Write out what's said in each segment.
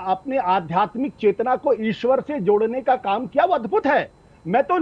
अपने आध्यात्मिक चेतना को ईश्वर से जोड़ने का काम किया, वो अद्भुत है। मैं तो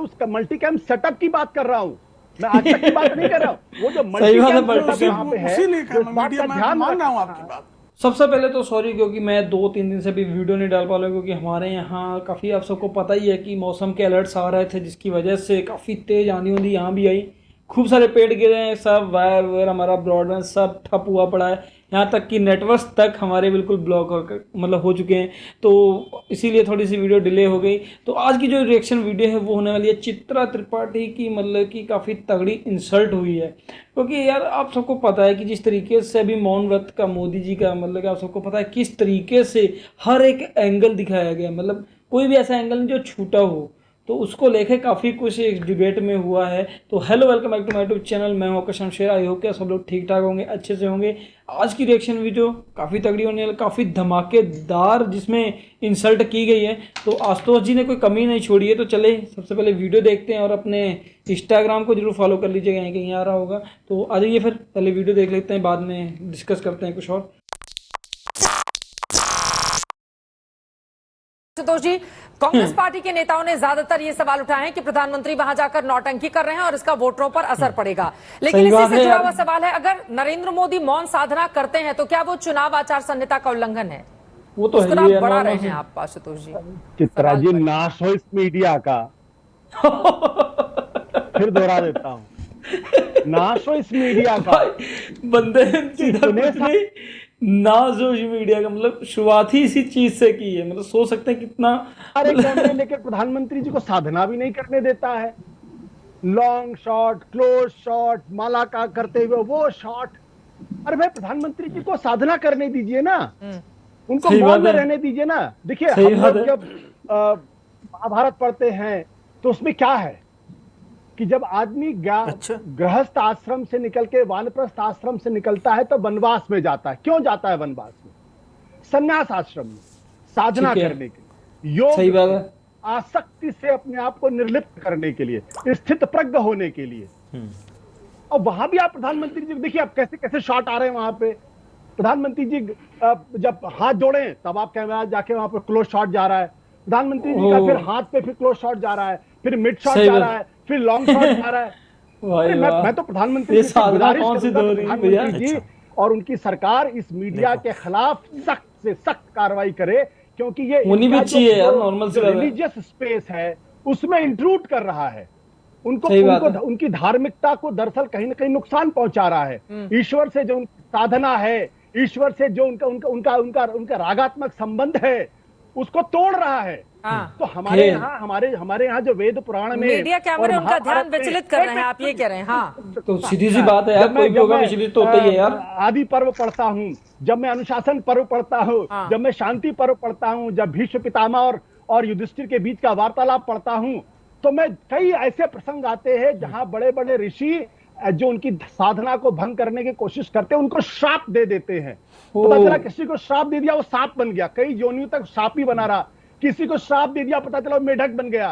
उसका मल्टी कैम सेटअप की बात कर रहा हूं, मैं आज तक की बात नहीं कर रहा हूं। वो जो सही मल्टी बात है, कैम मल्टी कैम वहां पे है, उसी लिए जो इस बात मीडिया का में ध्यान मान रहा हूँ रखता आपकी है। बात। सबसे पहले तो सॉरी, क्योंकि मैं 2-3 दिन से भी वीडियो नहीं डाल पा रहा हूँ, क्योंकि हमारे यहाँ काफ़ी, आप सबको पता ही है कि मौसम के अलर्ट्स आ रहे थे, जिसकी वजह से काफ़ी तेज़ आंधी उंधी यहाँ भी आई। खूब सारे पेड़ गिरे हैं, सब वायर वायर, हमारा ब्रॉडबैंड सब ठप हुआ पड़ा है। यहाँ तक कि नेटवर्क तक हमारे बिल्कुल ब्लॉक मतलब हो चुके हैं। तो इसीलिए थोड़ी सी वीडियो डिले हो गई। तो आज की जो रिएक्शन वीडियो है वो होने वाली है चित्रा त्रिपाठी की, मतलब कि काफ़ी तगड़ी इंसल्ट हुई है। क्योंकि यार आप सबको पता है कि जिस तरीके से अभी मौन व्रत का मोदी जी का, मतलब कि आप सबको पता है किस तरीके से हर एक एंगल दिखाया गया, मतलब कोई भी ऐसा एंगल नहीं जो छूटा हो। तो उसको लेके काफ़ी कुछ एक डिबेट में हुआ है। तो hello, welcome back to my YouTube channel. मैं हूं शमशेर। आई होप कि सब लोग ठीक ठाक होंगे, अच्छे से होंगे। आज की रिएक्शन वीडियो काफ़ी तगड़ी होने वाली, काफ़ी धमाकेदार, जिसमें इंसल्ट की गई है। तो आशुतोष जी ने कोई कमी नहीं छोड़ी है। तो चले सबसे पहले वीडियो देखते हैं, और अपने इंस्टाग्राम को जरूर फॉलो कर लीजिएगा, यहीं कहीं आ रहा होगा। तो आ जाइए, फिर पहले वीडियो देख लेते हैं, बाद में डिस्कस करते हैं कुछ और। आशुतोष जी, कांग्रेस पार्टी के नेताओं ने ज्यादातर ये सवाल उठाए हैं कि प्रधानमंत्री वहां जाकर नौटंकी कर रहे हैं और इसका वोटरों पर असर पड़ेगा। लेकिन सही इसी बात से है जुड़ा यार। हुआ सवाल है, अगर नरेंद्र मोदी मौन साधना करते हैं तो क्या वो चुनाव आचार संहिता का उल्लंघन है? वो तो है मुस्कुरा ही है, बढ़ा नॉर्मल रहे से। हैं आप आशुतोष जी चित्रा सवाल जी, पर। नाश हो इस मीडिया का। फिर दोहरा देता हूं, नाश हो इस मीडिया का। भाई बंदे ने कि सीधा इतने कुछ नहीं, ना सोशल मीडिया का मतलब शुरुआत ही इसी चीज से की है। मतलब सोच सकते हैं कितना, सारे कैमरे मतलब लेकर प्रधानमंत्री जी को साधना भी नहीं करने देता है। लॉन्ग शॉट, क्लोज शॉट, माला का करते हुए वो शॉट। अरे भाई, प्रधानमंत्री जी को साधना करने दीजिए ना, उनको सही मौन बात में है, रहने दीजिए ना। देखिए, सही हम बात लोग है। जब महाभारत पढ़ते हैं तो उसमें क्या है कि जब आदमी अच्छा, गृहस्थ आश्रम से निकल के वानप्रस्थ आश्रम से निकलता है तो वनवास में जाता है। क्यों जाता है वनवास में? संन्यास आश्रम में साधना ठीक है, करने के लिए, योग सही बात से, है। आसक्ति से अपने आप को निर्लिप्त करने के लिए, स्थित प्रज्ञ होने के लिए। और वहां भी आप प्रधानमंत्री जी देखिए, आप कैसे कैसे शॉट आ रहे हैं वहां पे। प्रधानमंत्री जी जब हाथ जोड़े तब आप कैमरा जाके वहां पर क्लोज शॉट जा रहा है। प्रधानमंत्री जी ओ, का फिर हाथ पे फिर क्लोज शॉट जा रहा है, फिर मिड शॉट सही जा रहा बात। है, फिर लॉन्ग शॉट जा रहा है। अरे भाई मैं तो वाह, प्रधानमंत्री ये जी से साधना गुजारिश कौन सी करूंगा दो कि रही है भैया। प्रधानमंत्री जी अच्छा, और उनकी सरकार इस मीडिया देखो के खिलाफ सख्त से सख्त कार्रवाई करे, क्योंकि ये होनी भी इनका जो चाहिए यार, जो नॉर्मल सी जो बात है। रिलीजियस स्पेस है उसमें इंट्रूड कर रहा है। उनको सही बात उनको है। उनकी धार्मिकता को दरअसल कहीं ना कहीं नुकसान पहुंचा रहा है। ईश्वर से जो उनकी साधना है, ईश्वर से जो उनका उनका उनका उनका उनका रागात्मक संबंध है, उसको तोड़ रहा है। हाँ, तो हमारे खैर, यहाँ हमारे यहाँ जो वेद पुराण में मीडिया और कैमरे उनका ध्यान महाभारत में, विचलित कर रहे हैं, आप ये कह रहे हैं? हाँ, तो सीधी सी बात है यार, जब कोई मैं भी जब होगा मैं विचलित तो होता ही है यार। आदि पर्व पढ़ता हूँ, जब मैं अनुशासन पर्व पढ़ता हूँ, हाँ। जब मैं शांति पर्व पढ़ता हूँ, जब भीष्म पितामह और युधिष्ठिर के बीच का वार्तालाप पढ़ता हूँ, तो मैं कई ऐसे प्रसंग आते हैं जहां बड़े बड़े ऋषि जो उनकी साधना को भंग करने की कोशिश करते हैं, उनको श्राप दे देते हैं। ओ, पता चला किसी को श्राप दे दिया, वो सांप बन गया, कई योनियों तक सांप ही बना रहा। किसी को श्राप दे दिया, पता चला वो मेढक बन गया।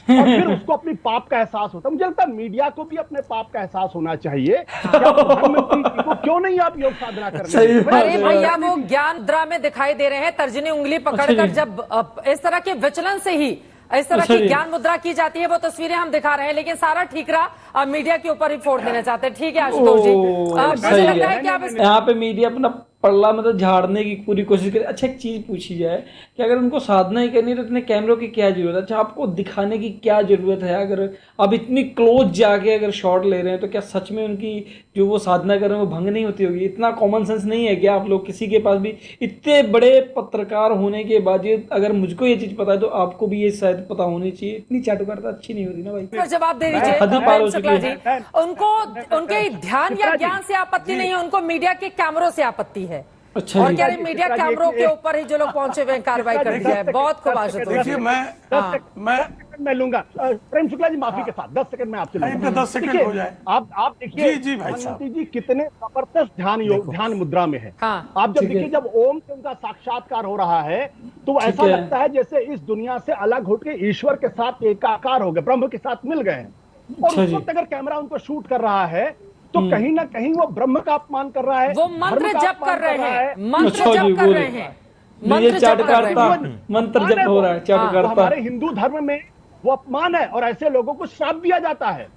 और फिर उसको अपनी पाप का एहसास होता है। मुझे लगता है मीडिया को भी अपने पाप का एहसास होना चाहिए कि आप प्रधानमंत्री जी को क्यों नहीं आप योग साधना करने सही देते? बात अरे है भैया, यार। वो ज्ञान मुद्रा में दिखाई दे रहे हैं, तर्जनी उंगली अच्छा पकड़कर जी। जब इस तरह के विचलन से ही इस तरह अच्छा की जी। ज्ञान मुद्रा की जाती है, वो तस्वीरें हम दिखा रहे हैं, लेकिन सारा ठीकरा अब मीडिया के ऊपर ही फोड़ देना चाहते हैं। ठीक है आशुतोष जी, ओ, मुझे सही लगता है। है कि आप यहाँ पे मीडिया अपना पल्ला मतलब झाड़ने की पूरी कोशिश करे। अच्छा, एक चीज पूछी जाए कि अगर उनको साधना ही करनी है तो इतने कैमरों की क्या जरूरत है? अच्छा, आपको दिखाने की क्या जरूरत है? अगर आप इतनी क्लोज जाके अगर शॉट ले रहे हैं तो क्या सच में उनकी जो वो साधना कर रहे हैं वो भंग नहीं होती होगी? इतना कॉमन सेंस नहीं है क्या आप लोग किसी के पास भी? इतने बड़े पत्रकार होने के बावजूद अगर मुझको ये चीज पता है तो आपको भी ये शायद पता होनी चाहिए। इतनी चाटुकारिता अच्छी नहीं होती ना भाई। पर जवाब दे मैं- दीजिए हद ही पार हो शुक्ला चुकी जी। है। उनको उनके ध्यान या चित्रा जी, ज्ञान से आपत्ति नहीं है, उनको मीडिया के कैमरों से आपत्ति है। अच्छा और जी। कह रहे मीडिया चित्रा जी, कैमरों के एक- ऊपर ही जो लोग पहुंचे हुए हैं, कार्रवाई कर दी जाए। बहुत खूब आशुतोष देखिए जी। मैं हाँ। 10 सेकंड मैं लूंगा। प्रेम शुक्ला जी, माफी के साथ 10 सेकंड मैं आपसे इनका लूंगा। 10 सेकंड देखिए, हो जाए। आप देखिए जी भाई साहब, प्रधानमंत्री जी कितने जबरदस्त देखो ध्यान मुद्रा में है। हाँ, आप जब ठीक है। देखिए, जब ओम से उनका साक्षात्कार हो रहा है तो ठीक ऐसा है। लगता है जैसे इस दुनिया से अलग होकर ईश्वर के साथ एकाकार हो गए, ब्रह्म के साथ मिल गए हैं। और अच्छा उस जी। वक्त अगर कैमरा उनको शूट कर रहा है तो हम्म। कहीं ना कहीं वो ब्रह्म का अपमान कर रहा है, वो धर्म मंत्र का जप अपमान कर रहे रहा है। हैं, मंत्र अच्छा जी, जप कर वो रहे देखो। हैं। ये मंत्र जप कर रहे चाटुकारिता हैं। मंत्र अपमान जप है हो वो। रहा है, तो चाटुकारिता। हमारे हिंदू धर्म में वो अपमान है और ऐसे लोगों को श्राप दिया जाता है।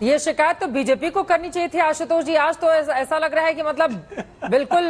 ये शिकायत तो बीजेपी को करनी चाहिए थी आशुतोष जी। आज तो ऐसा लग रहा है कि मतलब बिल्कुल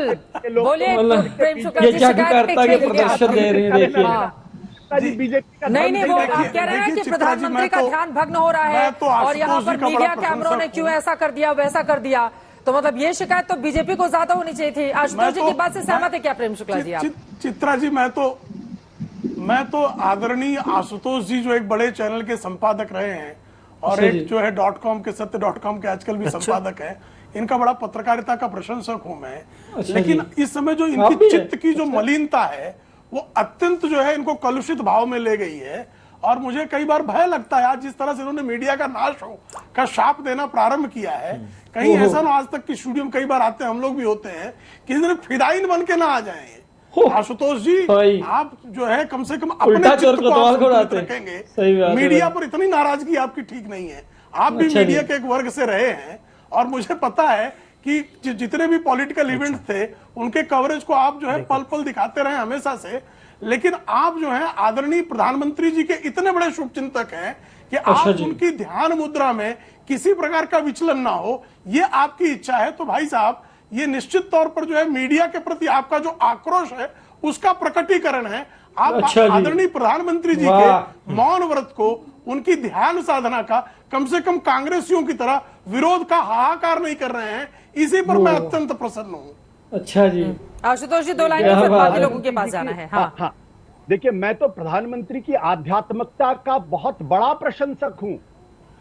लोग बोलिए मतलब प्रेम शुक्ला ये जी, चाटुकारिता के शिकायत प्रदर्शन दे रही है, देखिए। जी बीजेपी का नहीं धर्म नहीं, वो देखिए, आप कह रहे हैं कि देखिए चित्रा जी, प्रधानमंत्री का मैं तो- ध्यान भग्न हो रहा है मैं तो और यहाँ आशुतोष पर जी का मीडिया बड़ा कैमरों ने प्रशंसक क्यों हूं। ऐसा कर दिया वैसा कर दिया, तो मतलब ये शिकायत तो बीजेपी को ज्यादा होनी चाहिए थी। आशुतोष जी की बात से सहमत है क्या प्रेम शुक्ला जी आप? चित्रा जी, मैं तो आदरणीय आशुतोष जी जो एक बड़े चैनल के संपादक रहे हैं और अच्छा जी। एक जो है .com के सत्य.com के आजकल भी संपादक है, इनका बड़ा पत्रकारिता का प्रशंसक हूं मैं। अच्छा लेकिन जी। इस समय जो आप इनकी भी है? चित्त की जो मलिनता है वो अत्यंत जो है इनको कलुषित भाव में ले गई है। और मुझे कई बार भय लगता है आज जिस तरह से इन्होंने मीडिया का नाश हो का शाप देना प्रारंभ किया है, कहीं ओहो। ऐसा ना आज तक की स्टूडियो में कई बार आते हैं, हम लोग भी होते हैं, किसी दिन फिदाइन बन के ना आ जाए। हो। आशुतोष जी, भाई। आप जो है कम से कम उल्टा अपने चोर चित्त को कोतवाल आप को संतुलित उड़ाते हैं। रखेंगे। सही बात है मीडिया भाई। पर इतनी नाराजगी आपकी ठीक नहीं है। आप भी अच्छा मीडिया जी। के एक वर्ग से रहे हैं और मुझे पता है कि जितने भी पॉलिटिकल इवेंट थे उनके कवरेज को आप जो है पल पल दिखाते रहे हमेशा से। लेकिन आप जो है आदरणीय प्रधानमंत्री जी के इतने बड़े शुभचिंतक हैं कि अच्छा आप जी। उनकी ध्यान मुद्रा में किसी प्रकार का विचलन ना हो, ये आपकी इच्छा है। तो भाई साहब, ये निश्चित तौर पर जो है मीडिया के प्रति आपका जो आक्रोश है उसका प्रकटीकरण है। आप अच्छा जी। आदरणीय प्रधानमंत्री जी वाह। के मौन व्रत को, उनकी ध्यान साधना का कम से कम कांग्रेसियों की तरह विरोध का हाहाकार नहीं कर रहे हैं, इसी पर मैं अत्यंत प्रसन्न हूं। अच्छा जी। आशुतोष जी 2 लाइन क्या फिर बात बाकी है। लोगों के पास जाना है। हाँ हाँ। देखिए, मैं तो प्रधानमंत्री की आध्यात्मिकता का बहुत बड़ा प्रशंसक हूं।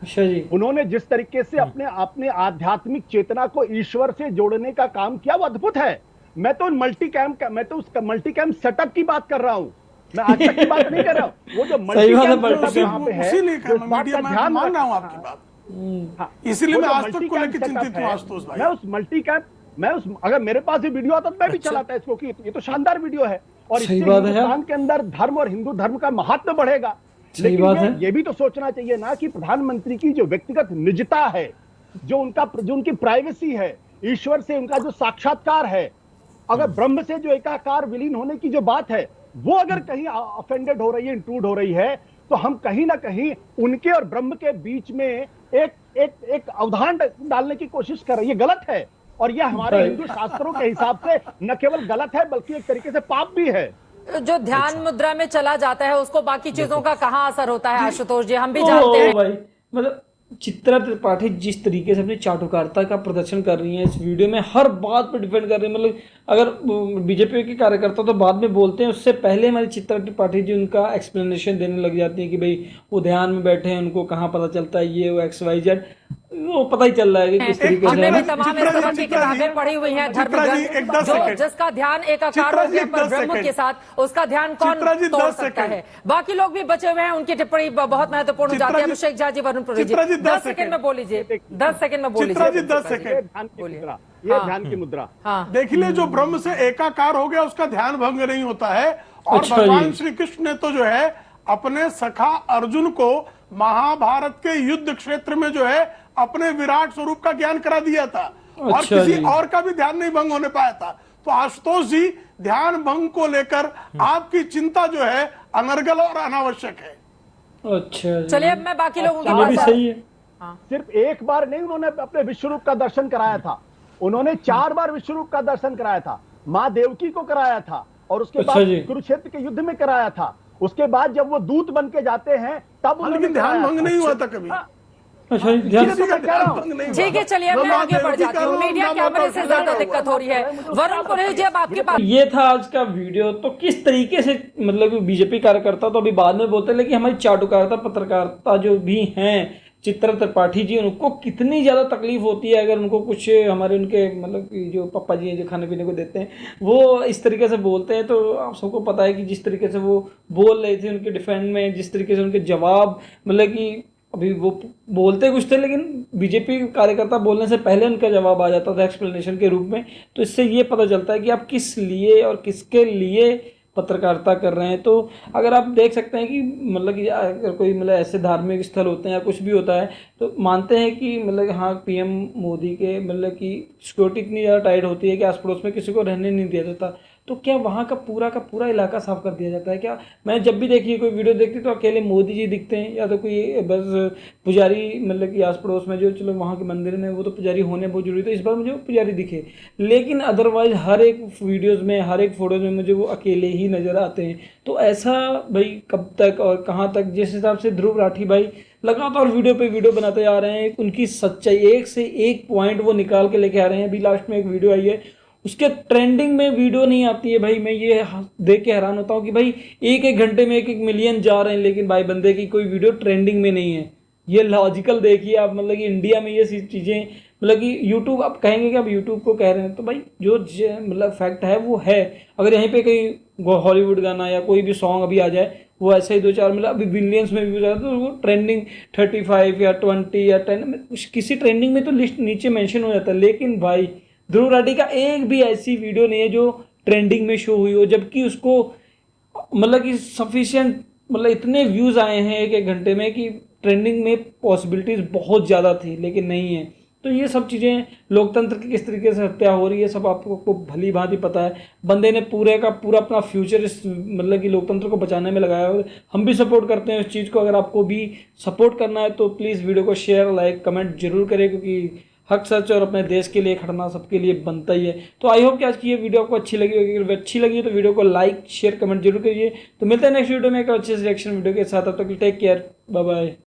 अच्छा जी। उन्होंने जिस तरीके से अपने आध्यात्मिक चेतना को ईश्वर से जोड़ने का काम किया वो अद्भुत है। मैं तो उस मल्टी कैम सेटअप की बात कर रहा हूं, मैं आज तक की बात नहीं कर रहा हूं। वो जो सही बात है, मल्टी कैम multi-cam। सेटअप यहाँ पे है, इसीलिए जो इस बात मीडिया का में ध्यान मान रहा हूं रख- आपकी बात। हाँ, इसीलिए वो मैं जो आज तक को multi-cam लेकर चिंतित setup हूं है, आशुतोष भाई। मैं उस मल्टी कैम अगर मेरे पास ये वीडियो आता तो मैं भी चलाता इसको कि ये तो शानदार वीडियो है और सही इससे बात है हिंदुस्तान के अंदर धर्म और हिंदू धर्म का महत्व बढ़ेगा। सही लेकिन बात है। ये भी तो सोचना चाहिए ना कि प्रधानमंत्री की जो व्यक्तिगत निजता है, जो उनकी प्राइवेसी है, ईश्वर से उनका जो साक्षात्कार है, अगर ब्रह्म से जो एकाकार विलीन होने की जो बात है वो अगर कहीं ऑफेंडेड हो रही है, इंट्रूड हो रही है, तो हम कहीं ना कहीं उनके और ब्रह्म के बीच में एक अवधान डालने की कोशिश कर रहे हैं। ये गलत है और यह हमारे हिंदू शास्त्रों के हिसाब से न केवल गलत है बल्कि एक तरीके से पाप भी है। जो ध्यान मुद्रा में चला जाता है उसको बाकी चीजों का कहाँ असर होता है आशुतोष जी, हम भी जानते हैं। भाई मतलब चित्रा त्रिपाठी जिस तरीके से अपनी चाटुकारिता का प्रदर्शन कर रही है इस वीडियो में, हर बात पर डिपेंड कर रही है। मतलब अगर बीजेपी के कार्यकर्ता तो बाद में बोलते हैं, उससे पहले हमारी चित्रा त्रिपाठी जी उनका एक्सप्लेनेशन देने लग जाती है कि भाई वो ध्यान में बैठे हैं, उनको कहाँ पता चलता है ये वो XYZ, वो पता ही चल रहा है कि किस तरीके से हमने भी है। तमाम इस तरह की किताबें पढ़ी हुई हैं धर्म चित्रा जी, एक 10 जो सेकंड। जिसका ध्यान एकाकार चित्रा हो जी, गया एक पर 10 ब्रह्म सेकंड। के साथ उसका ध्यान कौन चित्रा जी, तोड़ 10 सकता सेकंड। है। बाकी लोग भी बचे हुए हैं, उनकी टिप्पणी बहुत महत्वपूर्ण हो चित्रा जाती है। जी, अभिषेक झा जी, वरुण पुरी जी, चित्रा जी, 10 सेकंड में बोल लीजिए, 10 सेकंड में बोल लीजिए। चित्रा जी, 10 ये सेकंड। ध्यान की बोलिए। मुद्रा, ये हाँ। ध्यान की मुद्रा। हाँ देख ले, जो ब्रह्म से एकाकार हो गया उसका ध्यान भंग नहीं होता है। और अच्छा भगवान जी। श्री कृष्ण ने तो जो है अपने सखा अर्जुन को महाभारत के युद्ध क्षेत्र में जो है अपने विराट स्वरूप का ज्ञान करा दिया था और अच्छा किसी जी। और का भी ध्यान नहीं भंग होने पाया था। तो आशुतोष जी, ध्यान भंग को लेकर आपकी चिंता जो है अनर्गल और अनावश्यक है। अच्छा जी। चलिए अब मैं बाकी लोगों के ये भी पास सही है। सिर्फ एक बार नहीं उन्होंने अपने विश्वरूप का दर्शन कराया था, उन्होंने 4 बार विश्वरूप का दर्शन कराया था। माँ देवकी को कराया था और उसके अच्छा बाद जी। कुरुक्षेत्र के युद्ध में कराया था। उसके बाद जब वो दूत बन के जाते हैं तब उन्होंने लेकिन ध्यान कराया भंग था। नहीं हुआ था कभी। हाँ, अच्छा जी, ध्यान किसी किसी का तो मैं कह रहा ध्यान हूं। भंग नहीं हुआ। ठीक है, चलिए अब मैं माँ आगे बढ़ देवकी जाती का हूँ। रोम मीडिया नाम कैमरे होता से है, ज्यादा हुआ। दिक्कत हो रही है। वरुण पुरी जी, अब आपके पास ये था आज का वीडियो। तो किस तरीके से मतलब बीजेपी कार्यकर्ता तो अभी बाद में बोलते हैं, लेकिन हमारी चाटुकारिता पत्रकारिता जो भी हैं चित्रा त्रिपाठी जी, उनको कितनी ज़्यादा तकलीफ होती है अगर उनको कुछ हमारे उनके मतलब कि जो पापा जी हैं जो खाने पीने को देते हैं वो इस तरीके से बोलते हैं। तो आप सबको पता है कि जिस तरीके से वो बोल रहे थे उनके डिफेंड में, जिस तरीके से उनके जवाब, मतलब कि अभी वो बोलते कुछ थे लेकिन बीजेपी कार्यकर्ता बोलने से पहले उनका जवाब आ जाता था एक्सप्लेनेशन के रूप में। तो इससे ये पता चलता है कि आप किस लिए और किसके लिए पत्रकारिता कर रहे हैं। तो अगर आप देख सकते हैं कि मतलब कि अगर कोई मतलब ऐसे धार्मिक स्थल होते हैं या कुछ भी होता है तो मानते हैं कि मतलब हाँ पीएम मोदी के मतलब कि सिक्योरिटी इतनी ज़्यादा टाइट होती है कि आस पड़ोस में किसी को रहने नहीं दिया जाता, तो क्या वहाँ का पूरा इलाका साफ कर दिया जाता है क्या? मैं जब भी देखिए कोई वीडियो देखती तो अकेले मोदी जी दिखते हैं या तो कोई बस पुजारी मतलब कि आस पड़ोस में जो, चलो वहाँ के मंदिर में वो तो पुजारी होने बहुत जरूरी, तो इस बार मुझे वो पुजारी दिखे, लेकिन अदरवाइज हर एक वीडियोज़ में हर एक फोटोज में मुझे वो अकेले ही नज़र आते हैं। तो ऐसा भाई कब तक और कहाँ तक? जिस हिसाब से ध्रुव राठी भाई लगातार वीडियो पे वीडियो बनाते आ रहे हैं, उनकी सच्चाई एक से एक पॉइंट वो निकाल के लेके आ रहे हैं। अभी लास्ट में एक वीडियो आई है उसके ट्रेंडिंग में वीडियो नहीं आती है भाई, मैं ये देख के हैरान होता हूँ कि भाई एक घंटे में 1 मिलियन जा रहे हैं लेकिन भाई बंदे की कोई वीडियो ट्रेंडिंग में नहीं है। ये लॉजिकल देखिए आप, मतलब कि इंडिया में ये चीज़ें मतलब कि यूट्यूब आप कहेंगे कि आप यूट्यूब को कह रहे हैं, तो भाई जो मतलब फैक्ट है वो है। अगर यहीं पे कहीं हॉलीवुड गाना या कोई भी सॉन्ग अभी आ जाए वो ऐसे ही 2-4 मतलब अभी बिलियंस में व्यूज आते तो वो ट्रेंडिंग 35 या 20 या 10 किसी ट्रेंडिंग में तो लिस्ट नीचे मेंशन हो जाता है, लेकिन भाई ध्रुव राठी का एक भी ऐसी वीडियो नहीं है जो ट्रेंडिंग में शो हुई हो, जबकि उसको मतलब कि सफिशिएंट मतलब इतने व्यूज आए हैं 1 घंटे में कि ट्रेंडिंग में पॉसिबिलिटीज बहुत ज़्यादा थी लेकिन नहीं है। तो ये सब चीज़ें लोकतंत्र की किस तरीके से हत्या हो रही है सब आपको भली भांति पता है। बंदे ने पूरे का पूरा अपना फ्यूचर इस मतलब कि लोकतंत्र को बचाने में लगाया है। हम भी सपोर्ट करते हैं उस चीज़ को। अगर आपको भी सपोर्ट करना है तो प्लीज़ वीडियो को शेयर लाइक कमेंट जरूर करें, क्योंकि हक सच और अपने देश के लिए खड़ना सबके लिए बनता ही है। तो आई होप कि आज की ये वीडियो आपको अच्छी लगी होगी। अगर अच्छी लगी तो वीडियो को लाइक शेयर कमेंट जरूर करिए। तो मिलते हैं नेक्स्ट वीडियो में एक अच्छे से रिएक्शन वीडियो के साथ। तब तक टेक केयर, बाय बाय।